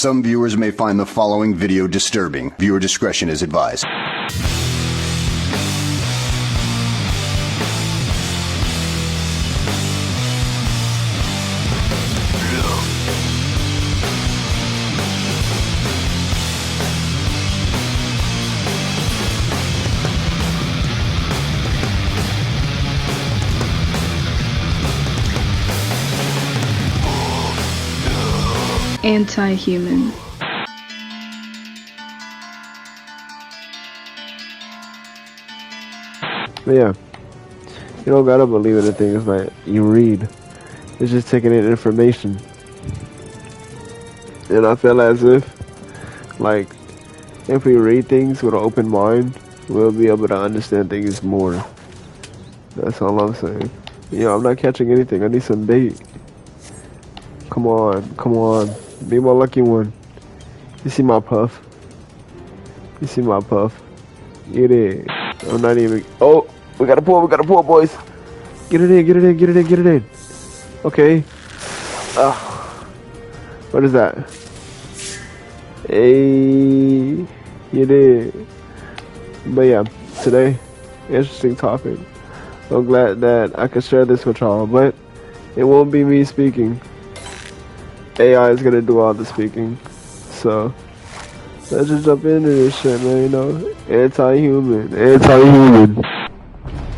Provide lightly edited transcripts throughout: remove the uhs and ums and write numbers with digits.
Some viewers may find the following video disturbing. Viewer discretion is advised. Anti-human. But yeah, you don't gotta believe in the things that you read. It's just taking in information. And I feel as if, like, if we read things with an open mind, we'll be able to understand things more. That's all I'm saying. I'm not catching anything. I need some bait. Come on, come on. Be my lucky one. You see my puff? You see my puff? Get it. I'm not even. Oh, we gotta pull, boys. Get it in, get it in, get it in, get it in. Okay. What is that? Hey, you did. But yeah, today, interesting topic. I'm glad that I could share this with y'all, but it won't be me speaking. AI is gonna do all the speaking. So let's just jump into this shit, man. Anti-human.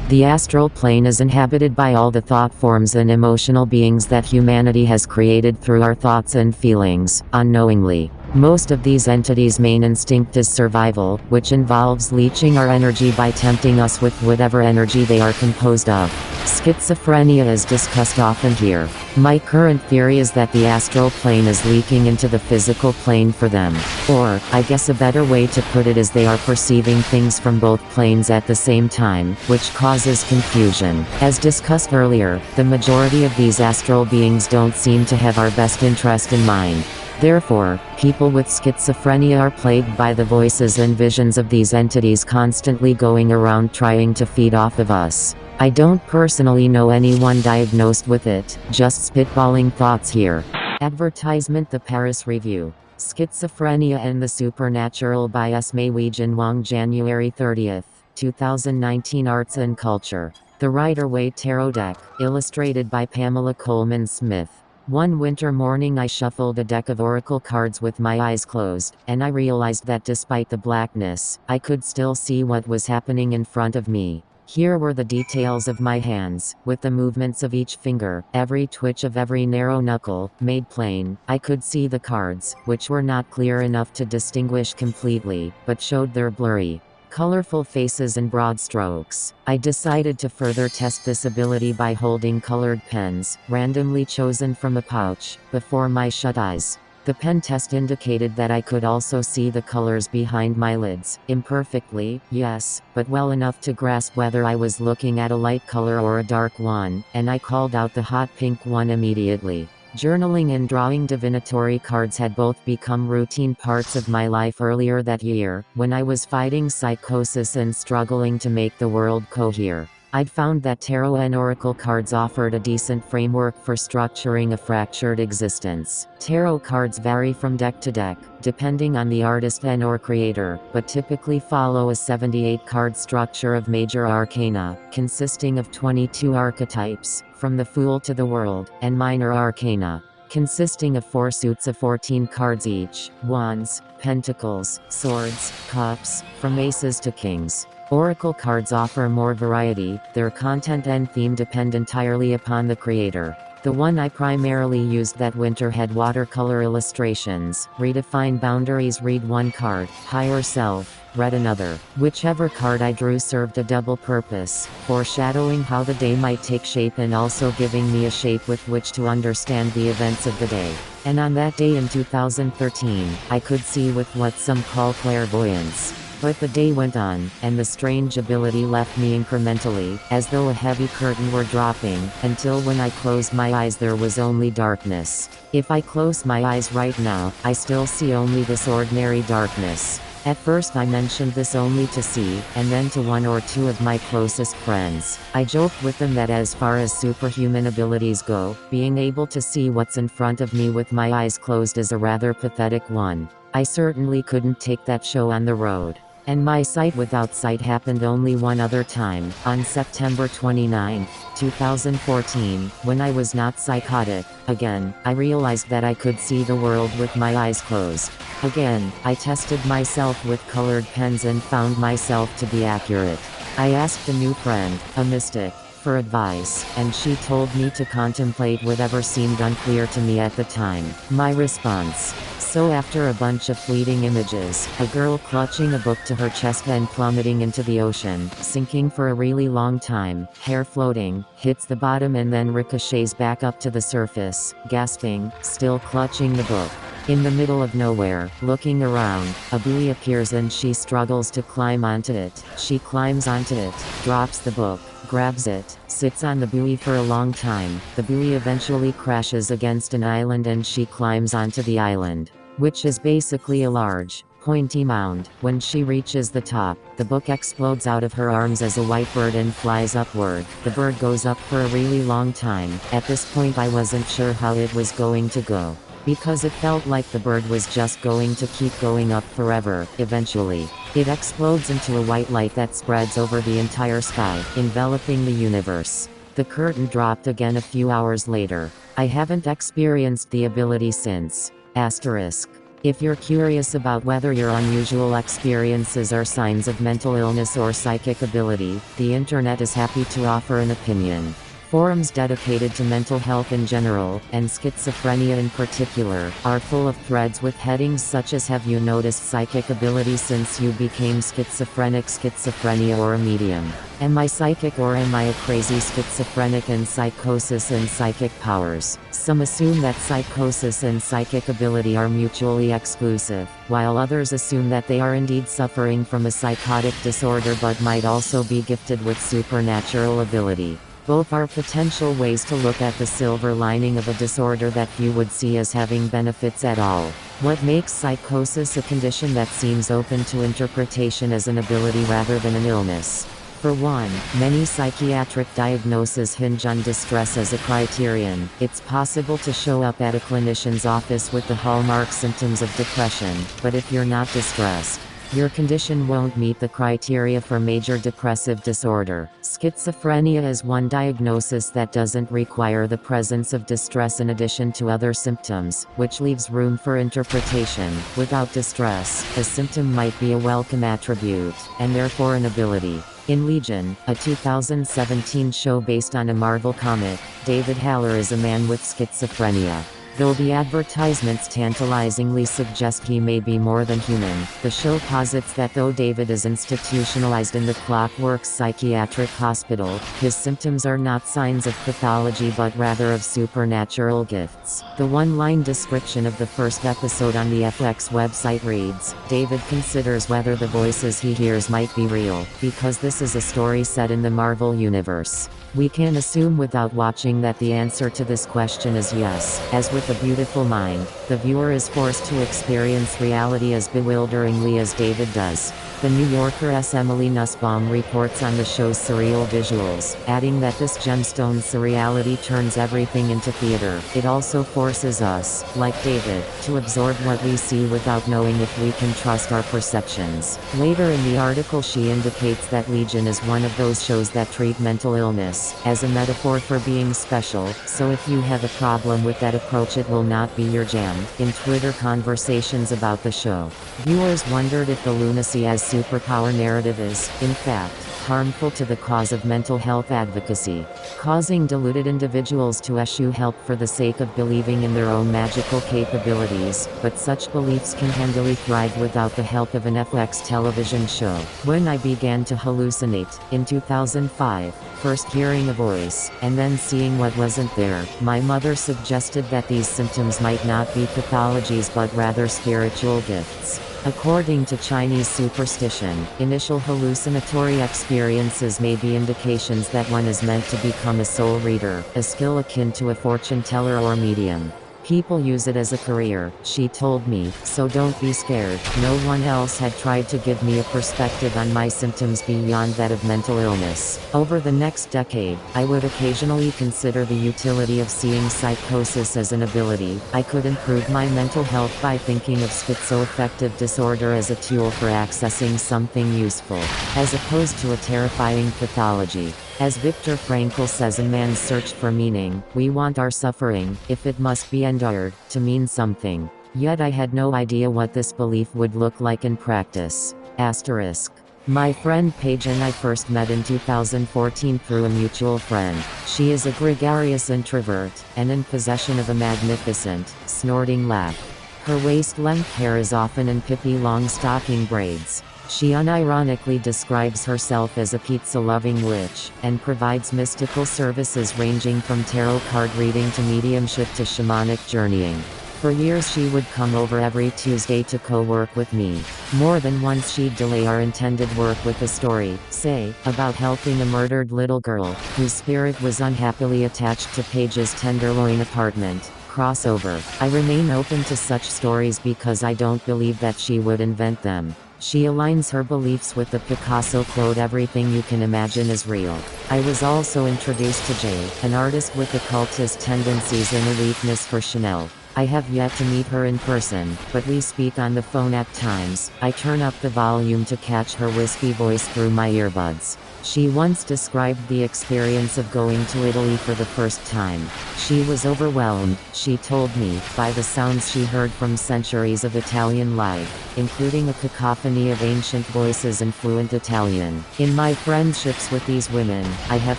The astral plane is inhabited by all the thought forms and emotional beings that humanity has created through our thoughts and feelings, unknowingly. Most of these entities' main instinct is survival, which involves leeching our energy by tempting us with whatever energy they are composed of. Schizophrenia is discussed often here. My current theory is that the astral plane is leaking into the physical plane for them. Or, I guess a better way to put it is they are perceiving things from both planes at the same time, which causes confusion. As discussed earlier, the majority of these astral beings don't seem to have our best interest in mind. Therefore, people with schizophrenia are plagued by the voices and visions of these entities constantly going around trying to feed off of us. I don't personally know anyone diagnosed with it, just spitballing thoughts here. Advertisement: The Paris Review. Schizophrenia and the Supernatural by S. Wei Jin Wang, January 30th, 2019. Arts and Culture. The Rider-Waite Tarot Deck, illustrated by Pamela Coleman Smith. One winter morning I shuffled a deck of oracle cards with my eyes closed, and I realized that despite the blackness, I could still see what was happening in front of me. Here were the details of my hands, with the movements of each finger, every twitch of every narrow knuckle, made plain. I could see the cards, which were not clear enough to distinguish completely, but showed their blurry, colorful faces and broad strokes. I decided to further test this ability by holding colored pens, randomly chosen from a pouch, before my shut eyes. The pen test indicated that I could also see the colors behind my lids, imperfectly, yes, but well enough to grasp whether I was looking at a light color or a dark one, and I called out the hot pink one immediately. Journaling and drawing divinatory cards had both become routine parts of my life earlier that year, when I was fighting psychosis and struggling to make the world cohere. I'd found that tarot and oracle cards offered a decent framework for structuring a fractured existence. Tarot cards vary from deck to deck, depending on the artist and/or creator, but typically follow a 78-card structure of major arcana, consisting of 22 archetypes, from the Fool to the World, and minor arcana, consisting of 4 suits of 14 cards each: Wands, Pentacles, Swords, Cups, from Aces to Kings. Oracle cards offer more variety. Their content and theme depend entirely upon the creator. The one I primarily used that winter had watercolor illustrations. Redefine boundaries. Read one card. Higher self. Read another. Whichever card I drew served a double purpose, foreshadowing how the day might take shape and also giving me a shape with which to understand the events of the day. And on that day in 2013, I could see with what some call clairvoyance. But the day went on, and the strange ability left me incrementally, as though a heavy curtain were dropping, until when I closed my eyes there was only darkness. If I close my eyes right now, I still see only this ordinary darkness. At first I mentioned this only to C, and then to one or two of my closest friends. I joked with them that as far as superhuman abilities go, being able to see what's in front of me with my eyes closed is a rather pathetic one. I certainly couldn't take that show on the road. And my sight without sight happened only one other time, on September 29, 2014, when I was not psychotic. Again, I realized that I could see the world with my eyes closed. Again, I tested myself with colored pens and found myself to be accurate. I asked a new friend, a mystic, for advice, and she told me to contemplate whatever seemed unclear to me at the time. My response. So after a bunch of fleeting images, a girl clutching a book to her chest then plummeting into the ocean, sinking for a really long time, hair floating, hits the bottom and then ricochets back up to the surface, gasping, still clutching the book. In the middle of nowhere, looking around, a buoy appears and she struggles to climb onto it. She climbs onto it, drops the book, grabs it, sits on the buoy for a long time. The buoy eventually crashes against an island and she climbs onto the island, which is basically a large, pointy mound. When she reaches the top, the book explodes out of her arms as a white bird and flies upward. The bird goes up for a really long time. At this point I wasn't sure how it was going to go, because it felt like the bird was just going to keep going up forever. Eventually, it explodes into a white light that spreads over the entire sky, enveloping the universe. The curtain dropped again a few hours later. I haven't experienced the ability since. Asterisk. If you're curious about whether your unusual experiences are signs of mental illness or psychic ability, the internet is happy to offer an opinion. Forums dedicated to mental health in general, and schizophrenia in particular, are full of threads with headings such as "Have you noticed psychic ability since you became schizophrenic? Schizophrenia or a medium? Am I psychic or am I a crazy schizophrenic?" and psychosis and psychic powers. Some assume that psychosis and psychic ability are mutually exclusive, while others assume that they are indeed suffering from a psychotic disorder but might also be gifted with supernatural ability. Both are potential ways to look at the silver lining of a disorder that few would see as having benefits at all. What makes psychosis a condition that seems open to interpretation as an ability rather than an illness? For one, many psychiatric diagnoses hinge on distress as a criterion. It's possible to show up at a clinician's office with the hallmark symptoms of depression, but if you're not distressed, your condition won't meet the criteria for major depressive disorder. Schizophrenia is one diagnosis that doesn't require the presence of distress in addition to other symptoms, which leaves room for interpretation. Without distress, a symptom might be a welcome attribute, and therefore an ability. In Legion, a 2017 show based on a Marvel comic, David Haller is a man with schizophrenia. Though the advertisements tantalizingly suggest he may be more than human, the show posits that though David is institutionalized in the Clockwork Psychiatric Hospital, his symptoms are not signs of pathology but rather of supernatural gifts. The one-line description of the first episode on the FX website reads, "David considers whether the voices he hears might be real, because this is a story set in the Marvel Universe. We can assume without watching that the answer to this question is yes. As with A Beautiful Mind, the viewer is forced to experience reality as bewilderingly as David does." The New Yorker's Emily Nussbaum reports on the show's surreal visuals, adding that this gemstone surreality turns everything into theater. It also forces us, like David, to absorb what we see without knowing if we can trust our perceptions. Later in the article she indicates that Legion is one of those shows that treat mental illness as a metaphor for being special, so if you have a problem with that approach it will not be your jam. In Twitter conversations about the show, viewers wondered if the lunacy as superpower narrative is, in fact, harmful to the cause of mental health advocacy, causing deluded individuals to eschew help for the sake of believing in their own magical capabilities, but such beliefs can handily thrive without the help of an FX television show. When I began to hallucinate, in 2005, first hearing a voice, and then seeing what wasn't there, my mother suggested that these symptoms might not be pathologies but rather spiritual gifts. According to Chinese superstition, initial hallucinatory experiences may be indications that one is meant to become a soul reader, a skill akin to a fortune teller or medium. People use it as a career, she told me, so don't be scared. No one else had tried to give me a perspective on my symptoms beyond that of mental illness. Over the next decade, I would occasionally consider the utility of seeing psychosis as an ability. I could improve my mental health by thinking of schizoaffective disorder as a tool for accessing something useful, as opposed to a terrifying pathology. As Viktor Frankl says in Man's Search for Meaning, we want our suffering, if it must be endured, to mean something. Yet I had no idea what this belief would look like in practice. Asterisk. My friend Paige and I first met in 2014 through a mutual friend. She is a gregarious introvert, and in possession of a magnificent, snorting laugh. Her waist-length hair is often in Pippi Longstocking braids. She unironically describes herself as a pizza-loving witch, and provides mystical services ranging from tarot card reading to mediumship to shamanic journeying. For years she would come over every Tuesday to co-work with me. More than once she'd delay our intended work with a story, say, about helping a murdered little girl, whose spirit was unhappily attached to Paige's Tenderloin apartment. Crossover. I remain open to such stories because I don't believe that she would invent them. She aligns her beliefs with the Picasso quote, "Everything you can imagine is real." I was also introduced to Jay, an artist with occultist tendencies and a weakness for Chanel. I have yet to meet her in person, but we speak on the phone at times. I turn up the volume to catch her wispy voice through my earbuds. She once described the experience of going to Italy for the first time. She was overwhelmed, she told me, by the sounds she heard from centuries of Italian life, including a cacophony of ancient voices and fluent Italian. In my friendships with these women, I have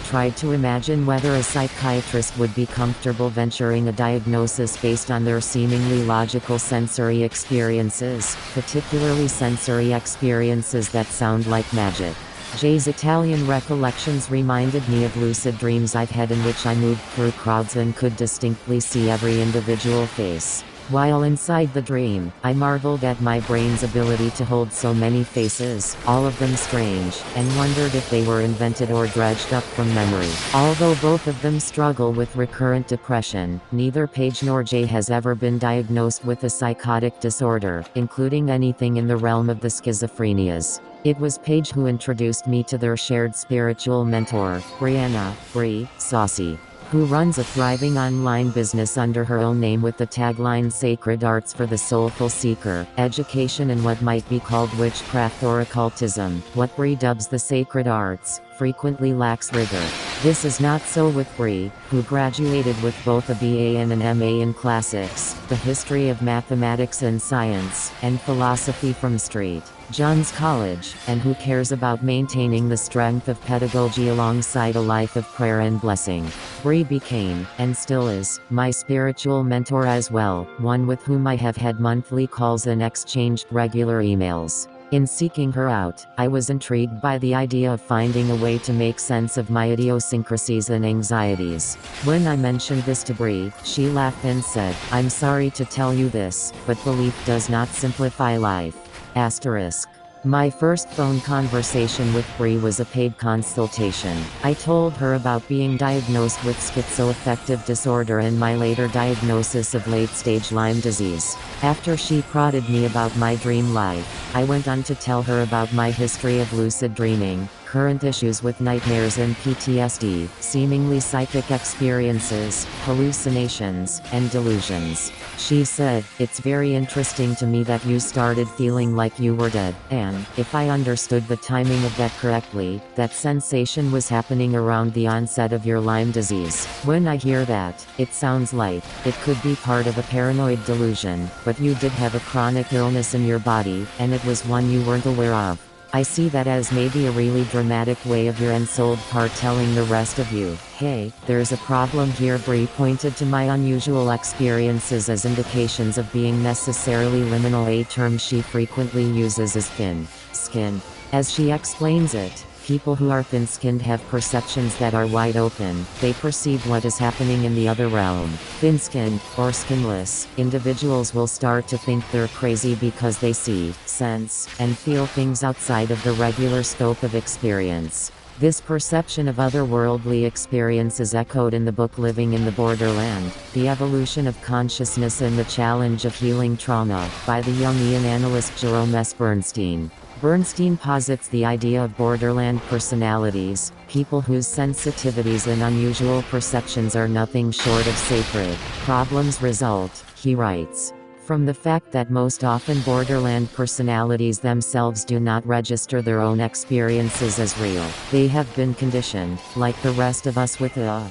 tried to imagine whether a psychiatrist would be comfortable venturing a diagnosis based on their seemingly logical sensory experiences, particularly sensory experiences that sound like magic. Jay's Italian recollections reminded me of lucid dreams I've had in which I moved through crowds and could distinctly see every individual face. While inside the dream, I marveled at my brain's ability to hold so many faces, all of them strange, and wondered if they were invented or dredged up from memory. Although both of them struggle with recurrent depression, neither Paige nor Jay has ever been diagnosed with a psychotic disorder, including anything in the realm of the schizophrenias. It was Paige who introduced me to their shared spiritual mentor, Brianna, Bri, Saucy, who runs a thriving online business under her own name with the tagline "Sacred Arts for the Soulful Seeker, Education in what might be called witchcraft or occultism." What Bri dubs the sacred arts, frequently lacks rigor. This is not so with Bri, who graduated with both a BA and an MA in classics, the history of mathematics and science, and philosophy from St. John's College, and who cares about maintaining the strength of pedagogy alongside a life of prayer and blessing. Bri became, and still is, my spiritual mentor as well, one with whom I have had monthly calls and exchanged regular emails. In seeking her out, I was intrigued by the idea of finding a way to make sense of my idiosyncrasies and anxieties. When I mentioned this to Bri, she laughed and said, "I'm sorry to tell you this, but belief does not simplify life." Asterisk. My first phone conversation with Bri was a paid consultation. I told her about being diagnosed with schizoaffective disorder and my later diagnosis of late-stage Lyme disease. After she prodded me about my dream life, I went on to tell her about my history of lucid dreaming, current issues with nightmares and PTSD, seemingly psychic experiences, hallucinations, and delusions. She said, "It's very interesting to me that you started feeling like you were dead, and, if I understood the timing of that correctly, that sensation was happening around the onset of your Lyme disease. When I hear that, it sounds like it could be part of a paranoid delusion, but you did have a chronic illness in your body, and it was one you weren't aware of. I see that as maybe a really dramatic way of your unsold part telling the rest of you, hey, there's a problem here." Bri pointed to my unusual experiences as indications of being necessarily liminal. A term she frequently uses is thin-skinned. As she explains it, people who are thin-skinned have perceptions that are wide open. They perceive what is happening in the other realm. Thin-skinned, or skinless, individuals will start to think they're crazy because they see, sense, and feel things outside of the regular scope of experience. This perception of otherworldly experience is echoed in the book Living in the Borderland, The Evolution of Consciousness and the Challenge of Healing Trauma, by the Jungian analyst Jerome S. Bernstein. Bernstein posits the idea of borderland personalities, people whose sensitivities and unusual perceptions are nothing short of sacred. Problems result, he writes, from the fact that most often borderland personalities themselves do not register their own experiences as real. They have been conditioned, like the rest of us with a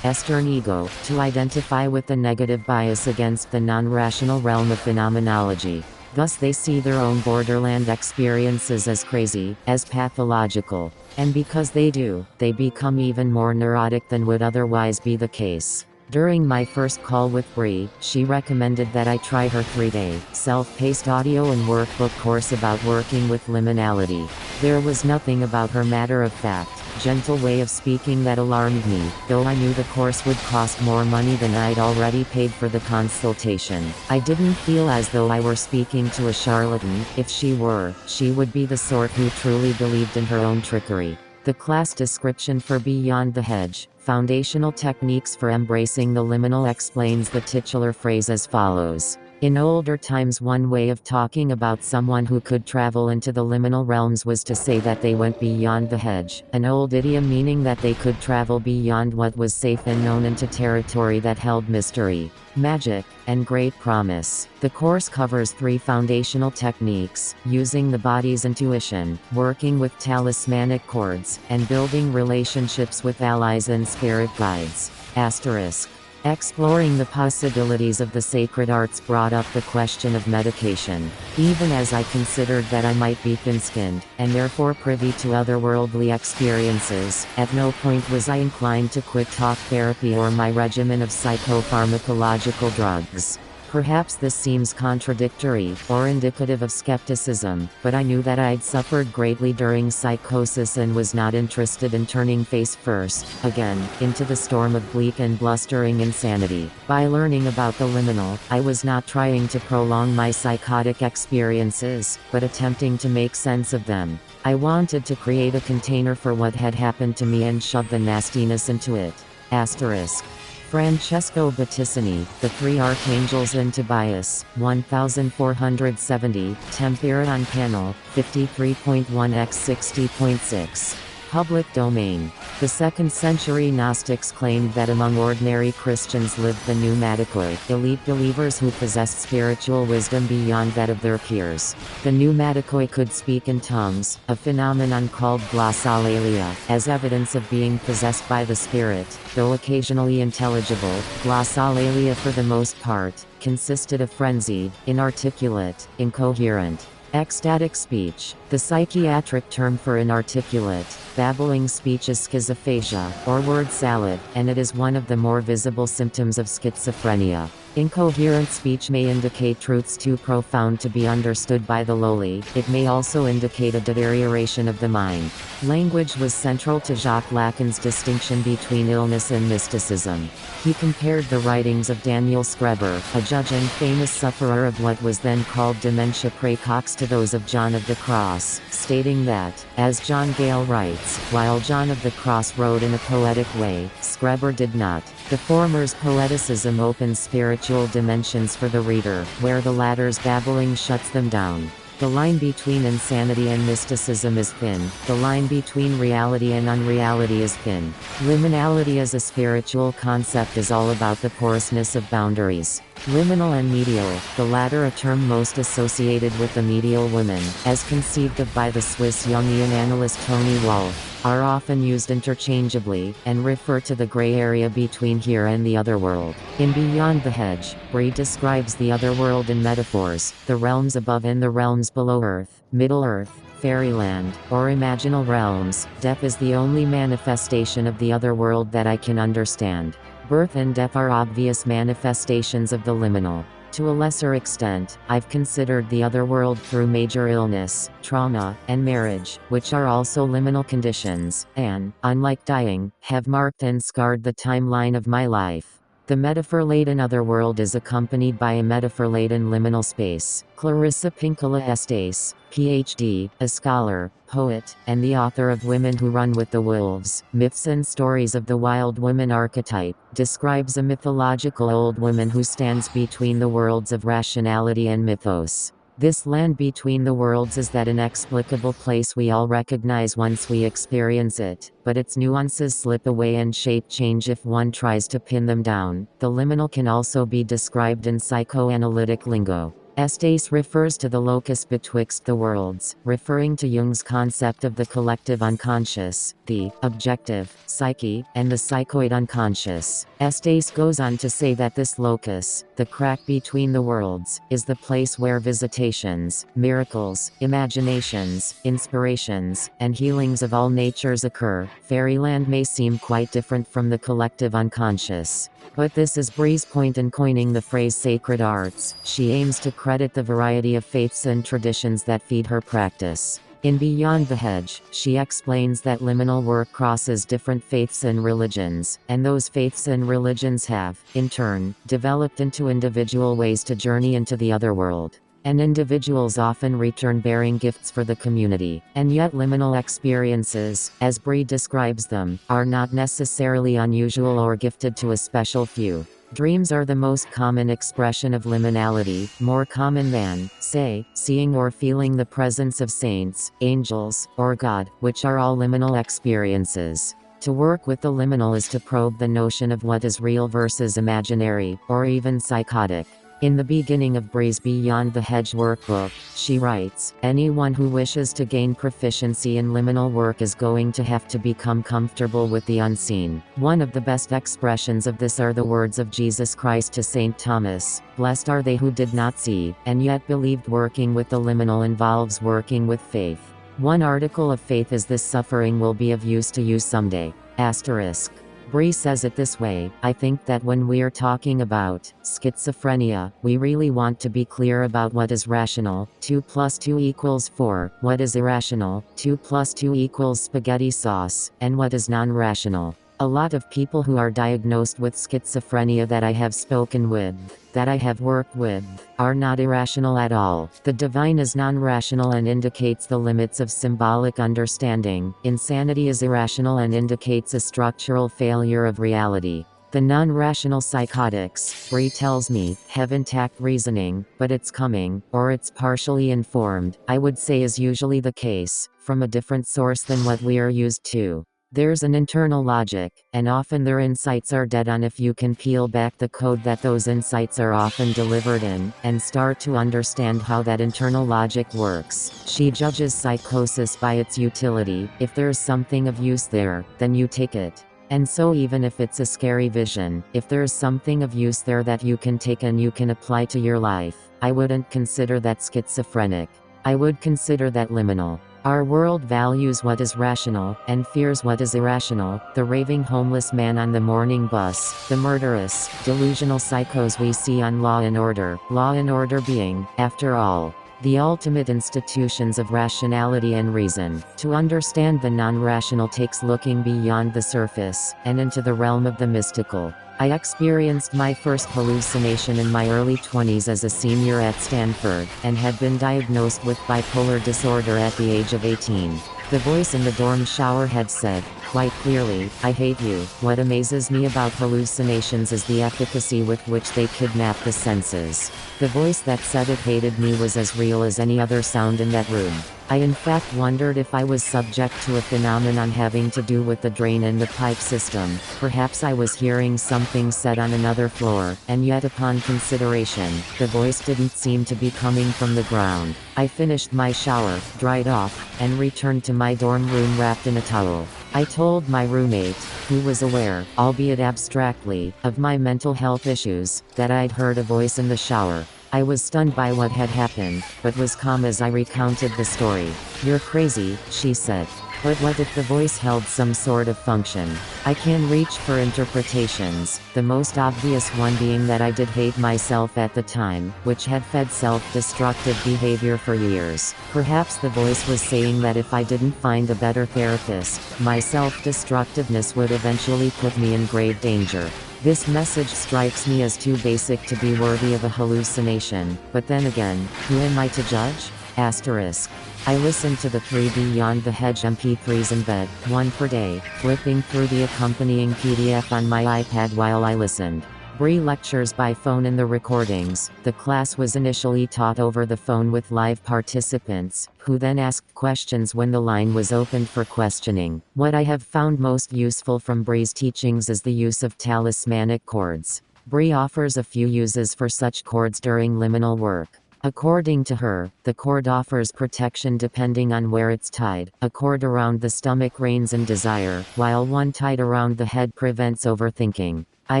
Western ego, to identify with the negative bias against the non-rational realm of phenomenology. Thus they see their own borderland experiences as crazy, as pathological. And because they do, they become even more neurotic than would otherwise be the case. During my first call with Bree, she recommended that I try her 3-day, self-paced audio and workbook course about working with liminality. There was nothing about her matter-of-fact, gentle way of speaking that alarmed me, though I knew the course would cost more money than I'd already paid for the consultation. I didn't feel as though I were speaking to a charlatan. If she were, she would be the sort who truly believed in her own trickery. The class description for Beyond the Hedge, Foundational Techniques for Embracing the Liminal, explains the titular phrase as follows. In older times, one way of talking about someone who could travel into the liminal realms was to say that they went beyond the hedge, an old idiom meaning that they could travel beyond what was safe and known into territory that held mystery, magic, and great promise. The course covers 3 foundational techniques: using the body's intuition, working with talismanic cords, and building relationships with allies and spirit guides. Asterisk. Exploring the possibilities of the sacred arts brought up the question of medication. Even as I considered that I might be thin-skinned, and therefore privy to otherworldly experiences, at no point was I inclined to quit talk therapy or my regimen of psychopharmacological drugs. Perhaps this seems contradictory, or indicative of skepticism, but I knew that I'd suffered greatly during psychosis and was not interested in turning face first, again, into the storm of bleak and blustering insanity. By learning about the liminal, I was not trying to prolong my psychotic experiences, but attempting to make sense of them. I wanted to create a container for what had happened to me and shove the nastiness into it. Asterisk. Francesco Battisani, The 3 Archangels in Tobias, 1470, Tempera on Panel, 53.1x60.6. Public domain. The 2nd century Gnostics claimed that among ordinary Christians lived the pneumaticoi, elite believers who possessed spiritual wisdom beyond that of their peers. The pneumaticoi could speak in tongues, a phenomenon called glossolalia, as evidence of being possessed by the spirit, though occasionally intelligible. Glossolalia, for the most part, consisted of frenzied, inarticulate, incoherent, ecstatic speech. The psychiatric term for inarticulate, babbling speech is schizophagia, or word salad, and it is one of the more visible symptoms of schizophrenia. Incoherent speech may indicate truths too profound to be understood by the lowly. It may also indicate a deterioration of the mind. Language was central to Jacques Lacan's distinction between illness and mysticism. He compared the writings of Daniel Skreber, a judge and famous sufferer of what was then called dementia praecox, to those of John of the Cross, stating that, as John Gale writes, while John of the Cross wrote in a poetic way, Skreber did not. The former's poeticism opens spiritual dimensions for the reader, where the latter's babbling shuts them down. The line between insanity and mysticism is thin. The line between reality and unreality is thin. Liminality as a spiritual concept is all about the porousness of boundaries. Liminal and medial, the latter a term most associated with the medial woman, as conceived of by the Swiss Jungian analyst Tony Wolff, are often used interchangeably, and refer to the gray area between here and the otherworld. In Beyond the Hedge, Bree describes the otherworld in metaphors: the realms above and the realms below Earth, Middle Earth, fairyland, or imaginal realms. Death is the only manifestation of the otherworld that I can understand. Birth and death are obvious manifestations of the liminal. To a lesser extent, I've considered the otherworld through major illness, trauma, and marriage, which are also liminal conditions, and, unlike dying, have marked and scarred the timeline of my life. The metaphor-laden otherworld is accompanied by a metaphor-laden liminal space. Clarissa Pinkola Estes, Ph.D., a scholar, poet, and the author of Women Who Run with the Wolves, Myths and Stories of the Wild Woman Archetype, describes a mythological old woman who stands between the worlds of rationality and mythos. This land between the worlds is that inexplicable place we all recognize once we experience it, but its nuances slip away and shape change if one tries to pin them down. The liminal can also be described in psychoanalytic lingo. Estes refers to the locus betwixt the worlds, referring to Jung's concept of the collective unconscious, the objective psyche, and the psychoid unconscious. Estes goes on to say that this locus, the crack between the worlds, is the place where visitations, miracles, imaginations, inspirations, and healings of all natures occur. Fairyland may seem quite different from the collective unconscious. But this is Bree's point in coining the phrase sacred arts. She aims to credit the variety of faiths and traditions that feed her practice. In Beyond the Hedge, she explains that liminal work crosses different faiths and religions, and those faiths and religions have, in turn, developed into individual ways to journey into the other world. And individuals often return bearing gifts for the community. And yet liminal experiences, as Bree describes them, are not necessarily unusual or gifted to a special few. Dreams are the most common expression of liminality, more common than, say, seeing or feeling the presence of saints, angels, or God, which are all liminal experiences. To work with the liminal is to probe the notion of what is real versus imaginary, or even psychotic. In the beginning of Bree's Beyond the Hedge workbook, she writes, anyone who wishes to gain proficiency in liminal work is going to have to become comfortable with the unseen. One of the best expressions of this are the words of Jesus Christ to St. Thomas, "Blessed are they who did not see, and yet believed." Working with the liminal involves working with faith. One article of faith is this suffering will be of use to you someday. Asterisk. Bree says it this way, I think that when we're talking about schizophrenia, we really want to be clear about what is rational, 2 plus 2 equals 4, what is irrational, 2 plus 2 equals spaghetti sauce, and what is non-rational. A lot of people who are diagnosed with schizophrenia that I have spoken with, that I have worked with, are not irrational at all. The divine is non-rational and indicates the limits of symbolic understanding. Insanity is irrational and indicates a structural failure of reality. The non-rational psychotics, Bree tells me, have intact reasoning, but it's coming, or it's partially informed, I would say is usually the case, from a different source than what we are used to. There's an internal logic, and often their insights are dead on if you can peel back the code that those insights are often delivered in, and start to understand how that internal logic works. She judges psychosis by its utility. If there's something of use there, then you take it. And so even if it's a scary vision, if there's something of use there that you can take and you can apply to your life, I wouldn't consider that schizophrenic. I would consider that liminal. Our world values what is rational, and fears what is irrational. The raving homeless man on the morning bus, the murderous, delusional psychos we see on Law and Order being, after all, the ultimate institutions of rationality and reason. To understand the non-rational takes looking beyond the surface, and into the realm of the mystical. I experienced my first hallucination in my early 20s as a senior at Stanford, and had been diagnosed with bipolar disorder at the age of 18. The voice in the dorm shower had said, quite clearly, I hate you. What amazes me about hallucinations is the efficacy with which they kidnap the senses. The voice that said it hated me was as real as any other sound in that room. I in fact wondered if I was subject to a phenomenon having to do with the drain in the pipe system. Perhaps I was hearing something said on another floor, and yet upon consideration, the voice didn't seem to be coming from the ground. I finished my shower, dried off, and returned to my dorm room wrapped in a towel. I told my roommate, who was aware, albeit abstractly, of my mental health issues, that I'd heard a voice in the shower. I was stunned by what had happened, but was calm as I recounted the story. You're crazy, she said. But what if the voice held some sort of function? I can reach for interpretations, the most obvious one being that I did hate myself at the time, which had fed self-destructive behavior for years. Perhaps the voice was saying that if I didn't find a better therapist, my self-destructiveness would eventually put me in grave danger. This message strikes me as too basic to be worthy of a hallucination, but then again, who am I to judge? Asterisk. I listened to the 3 Beyond the Hedge MP3s in bed, one per day, flipping through the accompanying PDF on my iPad while I listened. Bree lectures by phone in the recordings. The class was initially taught over the phone with live participants, who then asked questions when the line was opened for questioning. What I have found most useful from Bree's teachings is the use of talismanic chords. Bree offers a few uses for such chords during liminal work. According to her, the cord offers protection depending on where it's tied. A cord around the stomach reigns in desire, while one tied around the head prevents overthinking. I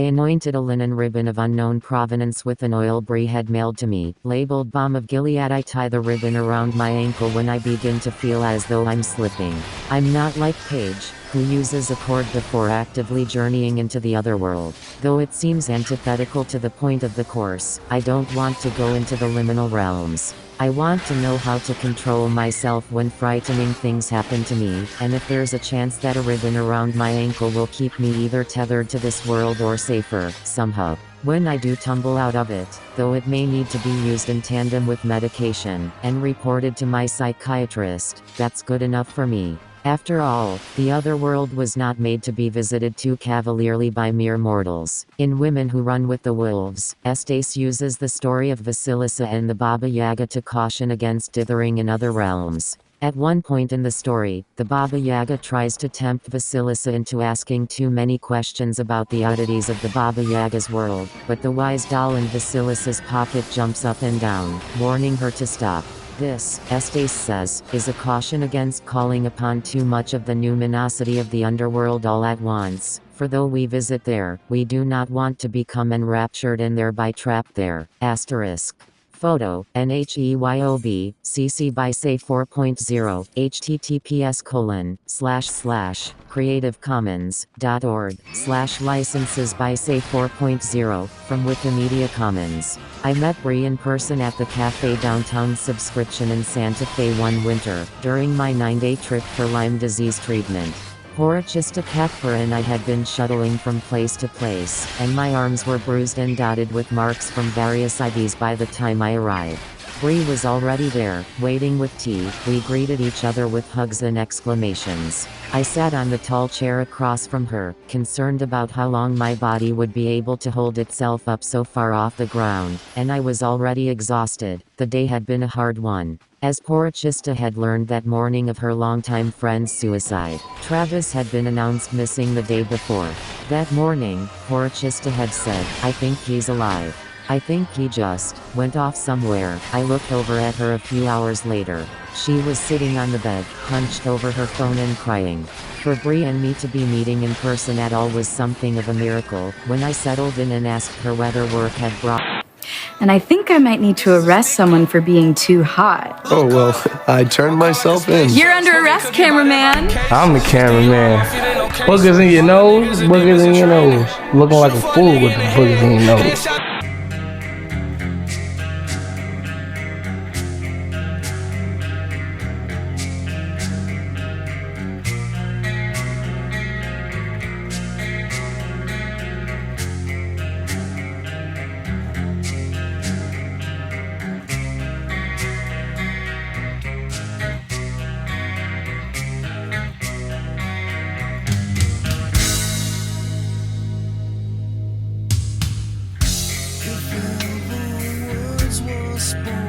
anointed a linen ribbon of unknown provenance with an oil Bree had mailed to me, labeled Balm of Gilead. I tie the ribbon around my ankle when I begin to feel as though I'm slipping. I'm not like Paige, who uses a cord before actively journeying into the other world. Though it seems antithetical to the point of the course, I don't want to go into the liminal realms. I want to know how to control myself when frightening things happen to me, and if there's a chance that a ribbon around my ankle will keep me either tethered to this world or safer, somehow. When I do tumble out of it, though it may need to be used in tandem with medication, and reported to my psychiatrist, that's good enough for me. After all, the other world was not made to be visited too cavalierly by mere mortals. In Women Who Run with the Wolves, Estes uses the story of Vasilisa and the Baba Yaga to caution against dithering in other realms. At one point in the story, the Baba Yaga tries to tempt Vasilisa into asking too many questions about the oddities of the Baba Yaga's world, but the wise doll in Vasilisa's pocket jumps up and down, warning her to stop. This, Estes says, is a caution against calling upon too much of the numinosity of the underworld all at once, for though we visit there, we do not want to become enraptured and thereby trapped there. Asterisk. Photo, NHEYOB, CC by Say 4.0, https://creativecommons.org/licenses by Say 4.0, from Wikimedia Commons. I met Bree in person at the Cafe Downtown Subscription in Santa Fe one winter, during my 9-day trip for Lyme disease treatment. Porachista Kakfur and I had been shuttling from place to place, and my arms were bruised and dotted with marks from various IVs by the time I arrived. Bree was already there, waiting with tea. We greeted each other with hugs and exclamations. I sat on the tall chair across from her, concerned about how long my body would be able to hold itself up so far off the ground, and I was already exhausted. The day had been a hard one. As Porachista had learned that morning of her longtime friend's suicide, Travis had been announced missing the day before. That morning, Porachista had said, "I think he's alive. I think he just went off somewhere." I looked over at her a few hours later. She was sitting on the bed, hunched over her phone and crying. For Bree and me to be meeting in person at all was something of a miracle. When I settled in and asked her whether work had brought And I think I might need to arrest someone for being too hot. Oh, well, I turned myself in. You're under arrest, cameraman. I'm the cameraman. Boogers in your nose, boogers in your nose. Looking like a fool with the boogers in your nose. If ever words were spoken.